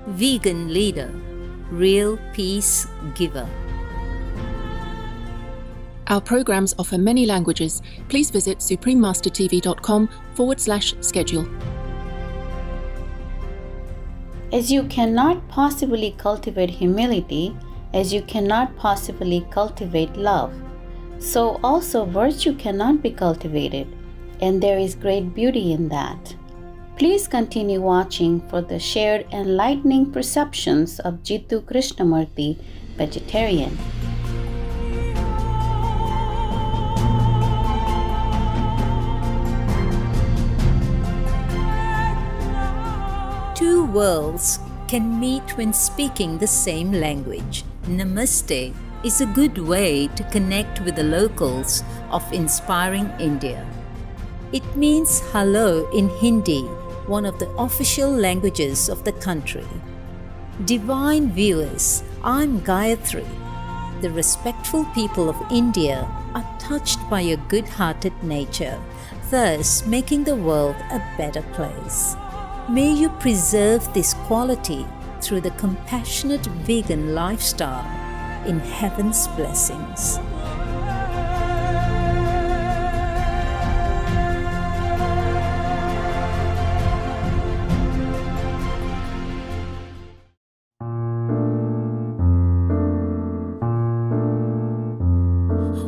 vegan leader, real peace giver. Our programs offer many languages. Please visit suprememastertv.com/schedule. As you cannot possibly cultivate humility, as you cannot possibly cultivate love, so also virtue cannot be cultivated, and there is great beauty in that. Please continue watching for the shared enlightening perceptions of Jiddu Krishnamurti, vegetarian. Two worlds can meet when speaking the same language. Namaste is a good way to connect with the locals of inspiring India. It means hello in Hindi, one of the official languages of the country. Divine viewers, I'm Gayatri. The respectful people of India are touched by your good-hearted nature, thus making the world a better place. May you preserve this quality through the compassionate vegan lifestyle in heaven's blessings.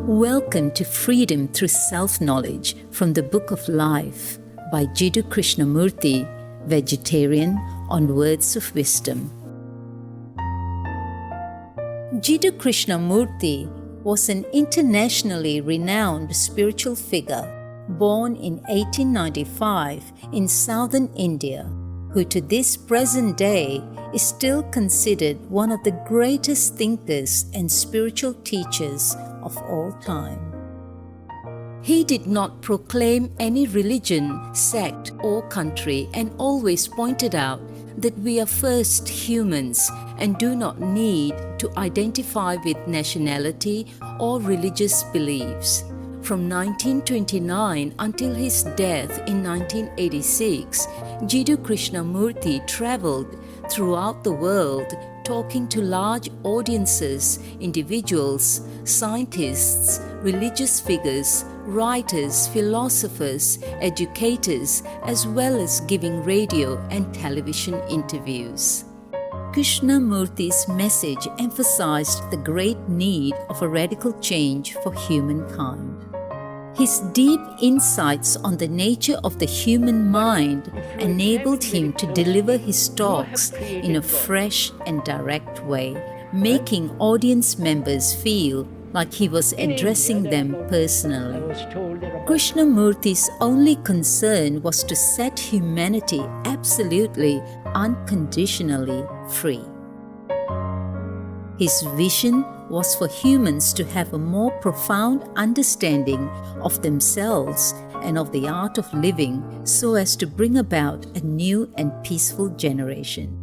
Welcome to Freedom Through Self-Knowledge from the Book of Life by Jiddu Krishnamurti, vegetarian, on Words of Wisdom. Jiddu Krishnamurti was an internationally renowned spiritual figure born in 1895 in southern India, who to this present day is still considered one of the greatest thinkers and spiritual teachers of all time. He did not proclaim any religion, sect, or country, and always pointed out that we are first humans and do not need to identify with nationality or religious beliefs. From 1929 until his death in 1986, Jiddu Krishnamurti traveled throughout the world talking to large audiences, individuals, scientists, religious figures, writers, philosophers, educators, as well as giving radio and television interviews. Krishnamurti's message emphasized the great need of a radical change for humankind. His deep insights on the nature of the human mind enabled him to deliver his talks in a fresh and direct way, making audience members feel like he was addressing them personally. Krishnamurti's only concern was to set humanity absolutely, unconditionally free. His vision was for humans to have a more profound understanding of themselves and of the art of living so as to bring about a new and peaceful generation.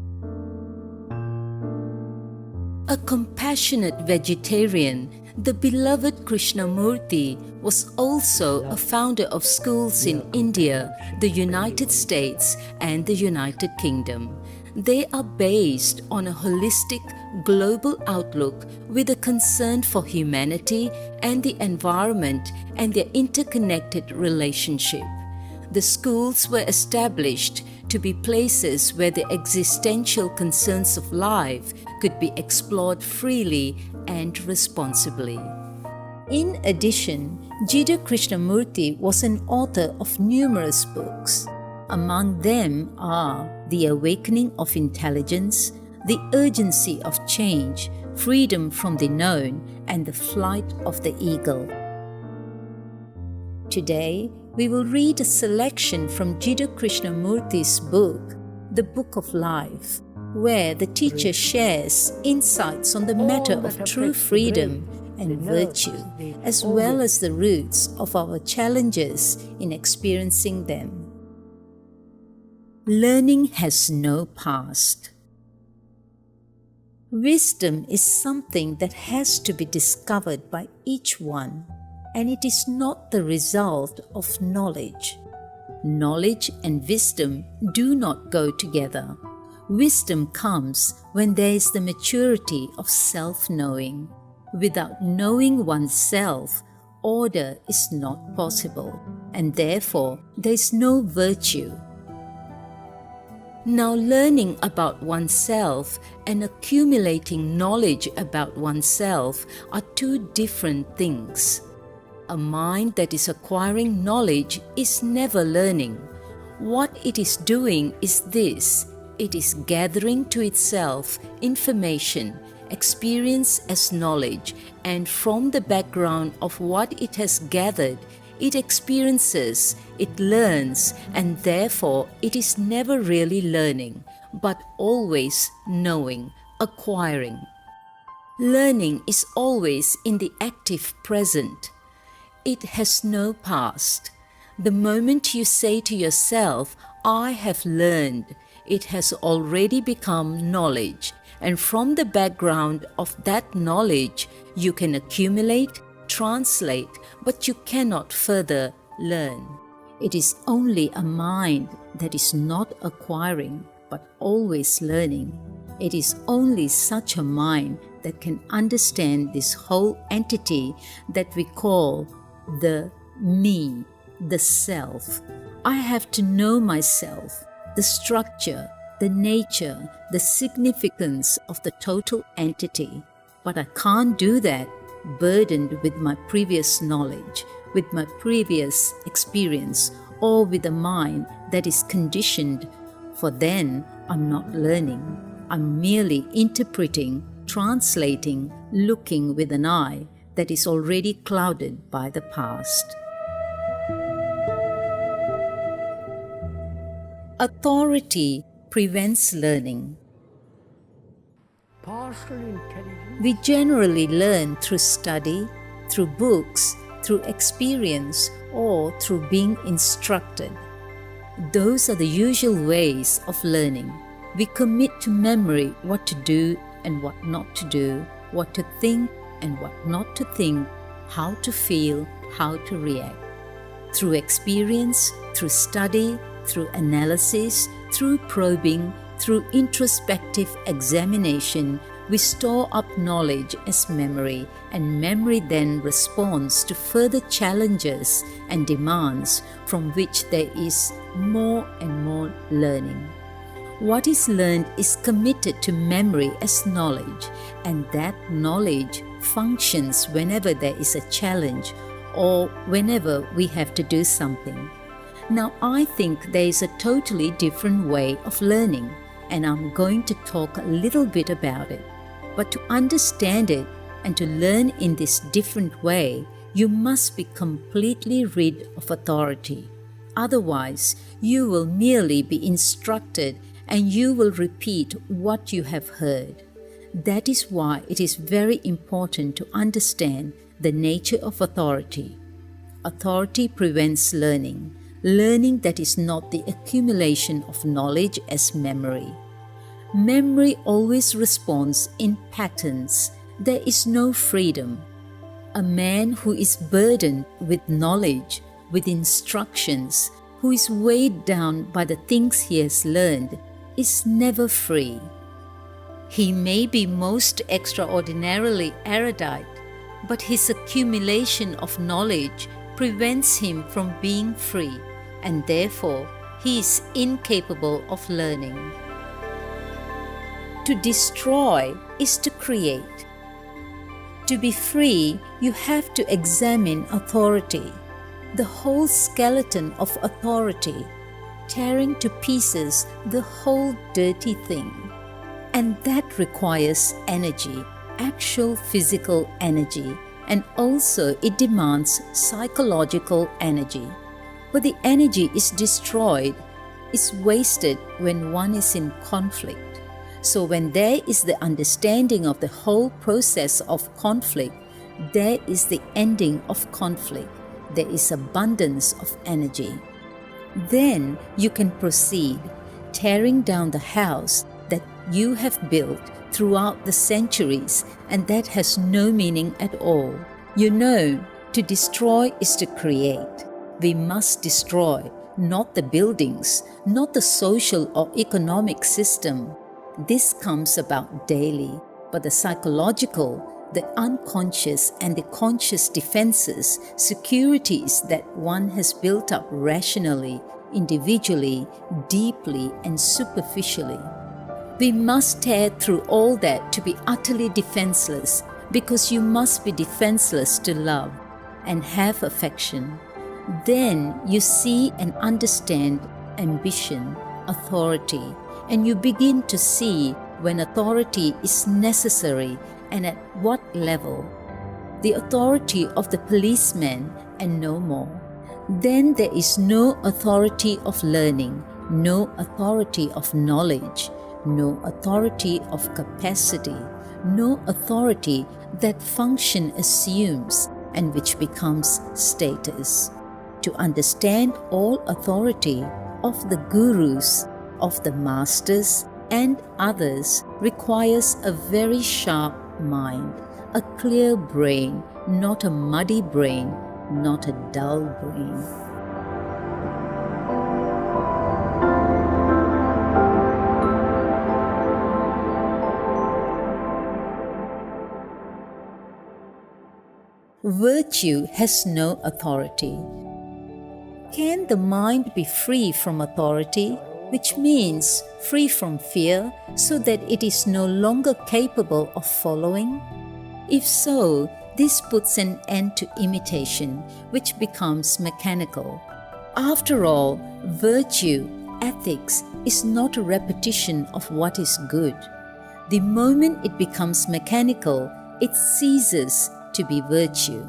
A compassionate vegetarian, the beloved Krishnamurti was also a founder of schools in India, the United States, and the United Kingdom. They are based on a holistic, global outlook with a concern for humanity and the environment and their interconnected relationship. The schools were established to be places where the existential concerns of life could be explored freely and responsibly. In addition, Jiddu Krishnamurti was an author of numerous books. Among them are The Awakening of Intelligence, The Urgency of Change, Freedom from the Known, and The Flight of the Eagle. Today, we will read a selection from Jiddu Krishnamurti's book, The Book of Life, where the teacher shares insights on the matter of true freedom and virtue, as well as the roots of our challenges in experiencing them. Learning has no past. Wisdom is something that has to be discovered by each one, and it is not the result of knowledge. Knowledge and wisdom do not go together. Wisdom comes when there is the maturity of self-knowing. Without knowing oneself, order is not possible, and therefore there is no virtue. Now, learning about oneself and accumulating knowledge about oneself are two different things. A mind that is acquiring knowledge is never learning. What it is doing is this: it is gathering to itself information, experience as knowledge, and from the background of what it has gathered, it experiences, it learns, and therefore it is never really learning, but always knowing, acquiring. Learning is always in the active present. It has no past. The moment you say to yourself, "I have learned," it has already become knowledge, and from the background of that knowledge, you can accumulate, translate, but you cannot further learn. It is only a mind that is not acquiring, but always learning. It is only such a mind that can understand this whole entity that we call the me, the self. I have to know myself, the structure, the nature, the significance of the total entity. But I can't do that burdened with my previous knowledge, with my previous experience, or with a mind that is conditioned, for then I'm not learning. I'm merely interpreting, translating, looking with an eye that is already clouded by the past. Authority prevents learning. We generally learn through study, through books, through experience, or through being instructed. Those are the usual ways of learning. We commit to memory what to do and what not to do, what to think and what not to think, how to feel, how to react. Through experience, through study, through analysis, through probing, through introspective examination, we store up knowledge as memory, and memory then responds to further challenges and demands from which there is more and more learning. What is learned is committed to memory as knowledge, and that knowledge functions whenever there is a challenge or whenever we have to do something. Now, I think there is a totally different way of learning, and I'm going to talk a little bit about it. But to understand it and to learn in this different way, you must be completely rid of authority. Otherwise, you will merely be instructed and you will repeat what you have heard. That is why it is very important to understand the nature of authority. Authority prevents learning. Learning that is not the accumulation of knowledge as memory. Memory always responds in patterns. There is no freedom. A man who is burdened with knowledge, with instructions, who is weighed down by the things he has learned, is never free. He may be most extraordinarily erudite, but his accumulation of knowledge prevents him from being free, and therefore he is incapable of learning. To destroy is to create. To be free, you have to examine authority, the whole skeleton of authority, tearing to pieces the whole dirty thing. And that requires energy, actual physical energy, and also it demands psychological energy. But the energy is destroyed, is wasted when one is in conflict. So when there is the understanding of the whole process of conflict, there is the ending of conflict. There is abundance of energy. Then you can proceed, tearing down the house that you have built throughout the centuries, and that has no meaning at all. You know, to destroy is to create. We must destroy, not the buildings, not the social or economic system, this comes about daily, but the psychological, the unconscious and the conscious defenses, securities that one has built up rationally, individually, deeply and superficially. We must tear through all that to be utterly defenseless, because you must be defenseless to love and have affection. Then you see and understand ambition, authority, and you begin to see when authority is necessary and at what level. The authority of the policeman and no more. Then there is no authority of learning, no authority of knowledge, no authority of capacity, no authority that function assumes and which becomes status. To understand all authority of the gurus, of the masters and others requires a very sharp mind, a clear brain, not a muddy brain, not a dull brain. Virtue has no authority. Can the mind be free from authority, which means free from fear, so that it is no longer capable of following? If so, this puts an end to imitation, which becomes mechanical. After all, virtue, ethics, is not a repetition of what is good. The moment it becomes mechanical, it ceases to be virtue.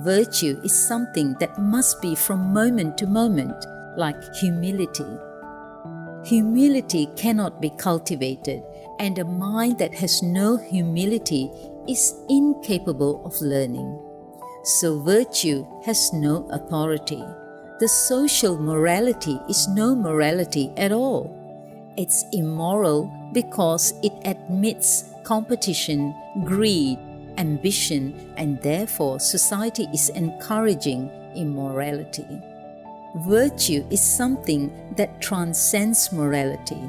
Virtue is something that must be from moment to moment, like humility. Humility cannot be cultivated, and a mind that has no humility is incapable of learning. So virtue has no authority. The social morality is no morality at all. It's immoral because it admits competition, greed, ambition, and therefore society is encouraging immorality. Virtue is something that transcends morality.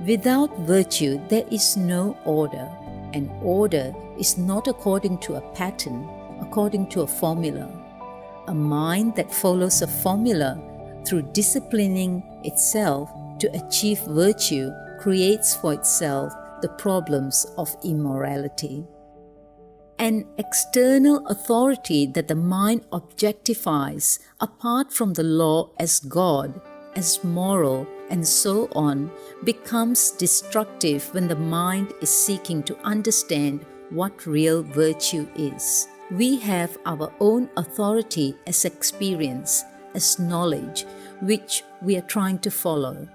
Without virtue, there is no order, and order is not according to a pattern, according to a formula. A mind that follows a formula through disciplining itself to achieve virtue creates for itself the problems of immorality. An external authority that the mind objectifies apart from the law as God, as moral, and so on, becomes destructive when the mind is seeking to understand what real virtue is. We have our own authority as experience, as knowledge, which we are trying to follow.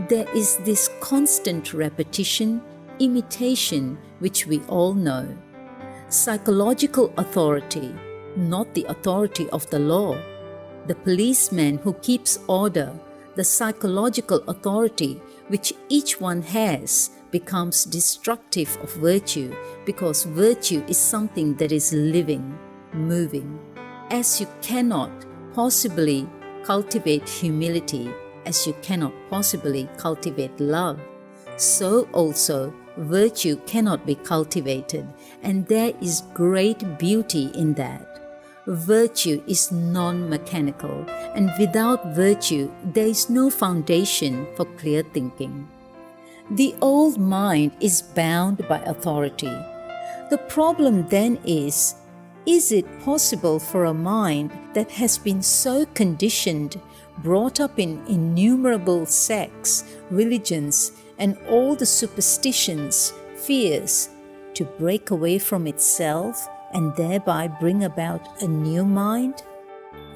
There is this constant repetition, imitation, which we all know. Psychological authority, not the authority of the law. The policeman who keeps order, the psychological authority which each one has, becomes destructive of virtue, because virtue is something that is living, moving. As you cannot possibly cultivate humility, as you cannot possibly cultivate love, so also virtue cannot be cultivated, and there is great beauty in that. Virtue is non-mechanical, and without virtue there is no foundation for clear thinking. The old mind is bound by authority. The problem then is it possible for a mind that has been so conditioned, brought up in innumerable sects, religions, and all the superstitions, fears, to break away from itself and thereby bring about a new mind?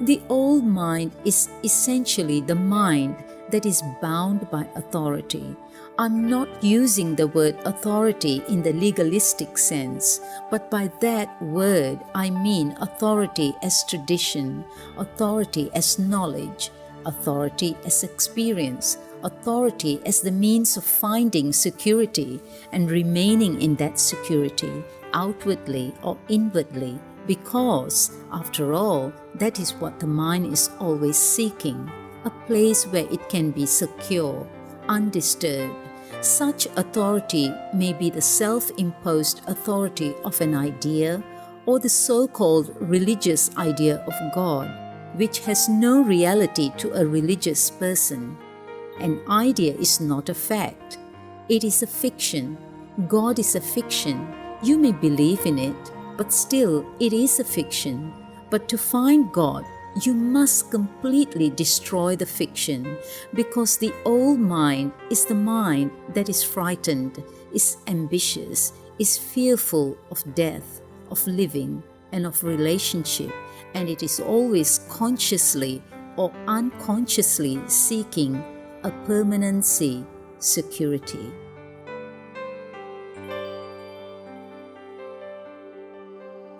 The old mind is essentially the mind that is bound by authority. I'm not using the word authority in the legalistic sense, but by that word I mean authority as tradition, authority as knowledge, authority as experience, authority as the means of finding security and remaining in that security, outwardly or inwardly, because, after all, that is what the mind is always seeking, a place where it can be secure, undisturbed. Such authority may be the self-imposed authority of an idea or the so-called religious idea of God, which has no reality to a religious person. An idea is not a fact. It is a fiction. God is a fiction. You may believe in it, but still it is a fiction. But to find God, you must completely destroy the fiction, because the old mind is the mind that is frightened, is ambitious, is fearful of death, of living, and of relationship, and it is always consciously or unconsciously seeking a permanency, security.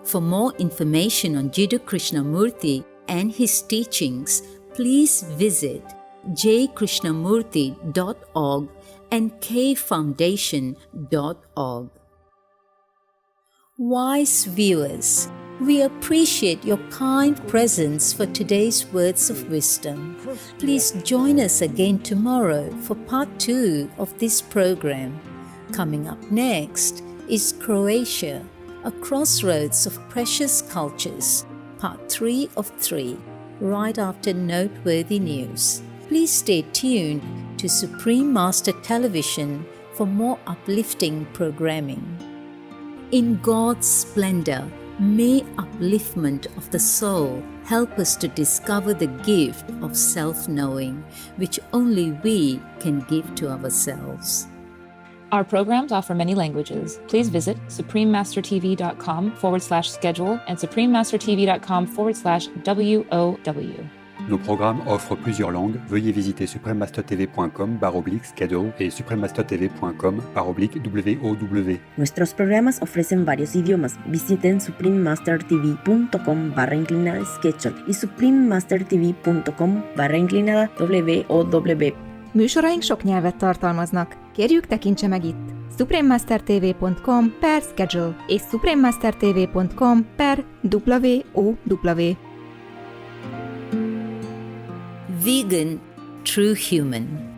For more information on Jiddu Krishnamurti and his teachings, please visit jkrishnamurti.org and kfoundation.org. Wise viewers, we appreciate your kind presence for today's words of wisdom. Please join us again tomorrow for part 2 of this program. Coming up next is Croatia, a crossroads of precious cultures, part 3 of 3, right after noteworthy news. Please stay tuned to Supreme Master Television for more uplifting programming. In God's splendor, may upliftment of the soul help us to discover the gift of self-knowing, which only we can give to ourselves. Our programs offer many languages. Please visit suprememastertv.com/schedule and suprememastertv.com/WOW. Nos programmes offrent plusieurs langues. Veuillez visiter suprememastertv.com/schedule y suprememastertv.com/WOW. Nuestros programas ofrecen varios idiomas. Visiten suprememastertv.com/schedule y suprememastertv.com/WOW. Műsoraink sok nyelvet tartalmaznak. Kérjük, tekintse meg itt suprememastertv.com/schedule és suprememastertv.com/WOW. Vegan, true human.